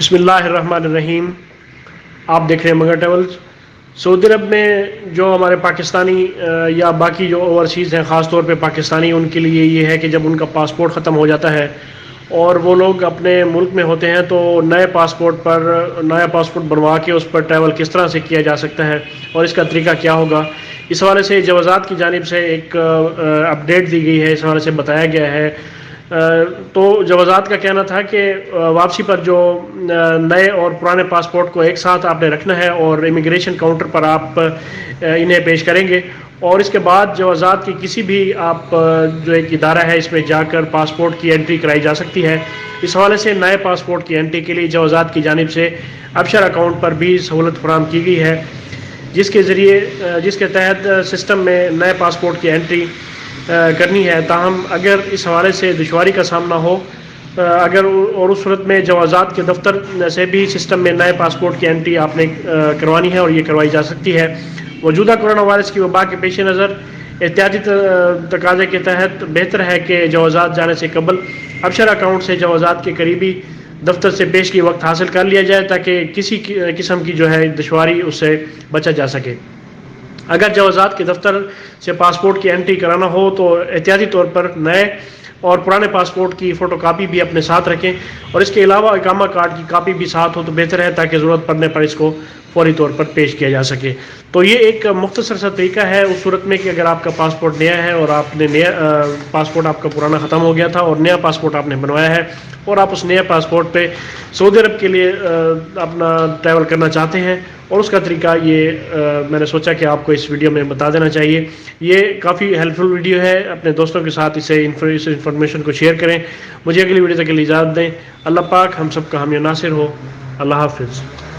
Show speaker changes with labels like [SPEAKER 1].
[SPEAKER 1] بسم اللہ الرحمن الرحیم۔ آپ دیکھ رہے ہیں مگر ٹریولز۔ سعودی عرب میں جو ہمارے پاکستانی یا باقی جو اوورسیز ہیں، خاص طور پہ پاکستانی، ان کے لیے یہ ہے کہ جب ان کا پاسپورٹ ختم ہو جاتا ہے اور وہ لوگ اپنے ملک میں ہوتے ہیں تو نیا پاسپورٹ بنوا کے اس پر ٹریول کس طرح سے کیا جا سکتا ہے اور اس کا طریقہ کیا ہوگا، اس حوالے سے جوازات کی جانب سے ایک اپڈیٹ دی گئی ہے۔ اس حوالے سے بتایا گیا ہے تو جوازات کا کہنا تھا کہ واپسی پر جو نئے اور پرانے پاسپورٹ کو ایک ساتھ آپ نے رکھنا ہے اور امیگریشن کاؤنٹر پر آپ انہیں پیش کریں گے، اور اس کے بعد جوازات کی کسی بھی آپ جو ایک ادارہ ہے اس میں جا کر پاسپورٹ کی انٹری کرائی جا سکتی ہے۔ اس حوالے سے نئے پاسپورٹ کی انٹری کے لیے جوازات کی جانب سے ابشر اکاؤنٹ پر بھی سہولت فراہم کی گئی ہے، جس کے تحت سسٹم میں نئے پاسپورٹ کی انٹری کرنی ہے۔ تاہم اگر اس حوالے سے دشواری کا سامنا ہو اور اس صورت میں جوازات کے دفتر سے بھی سسٹم میں نئے پاسپورٹ کی انٹری آپ نے کروانی ہے اور یہ کروائی جا سکتی ہے۔ موجودہ کورونا وائرس کی وبا کے پیش نظر احتیاطی تقاضے کے تحت بہتر ہے کہ جوازات جانے سے قبل ابشر اکاؤنٹ سے جوازات کے قریبی دفتر سے پیشگی وقت حاصل کر لیا جائے تاکہ کسی قسم کی جو ہے دشواری اس سے بچا جا سکے۔ اگر جوازات کے دفتر سے پاسپورٹ کی انٹری کرانا ہو تو احتیاطی طور پر نئے اور پرانے پاسپورٹ کی فوٹو کاپی بھی اپنے ساتھ رکھیں، اور اس کے علاوہ اقامہ کارڈ کی کاپی بھی ساتھ ہو تو بہتر ہے تاکہ ضرورت پڑنے پر اس کو فوری طور پر پیش کیا جا سکے۔ تو یہ ایک مختصر سا طریقہ ہے اس صورت میں کہ اگر آپ کا پاسپورٹ نیا ہے اور آپ نے نیا پاسپورٹ آپ کا پرانا ختم ہو گیا تھا اور نیا پاسپورٹ آپ نے بنوایا ہے اور آپ اس نیا پاسپورٹ پہ سعودی عرب کے لیے اپنا ٹریول کرنا چاہتے ہیں، اور اس کا طریقہ یہ میں نے سوچا کہ آپ کو اس ویڈیو میں بتا دینا چاہیے۔ یہ کافی ہیلپ فل ویڈیو ہے، اپنے دوستوں کے ساتھ اسے انفارمیشن کو شیئر کریں۔ مجھے اگلی ویڈیو تک کے لیے اجازت دیں۔ اللہ پاک ہم سب کا حامی و ناصر ہو۔ اللہ حافظ۔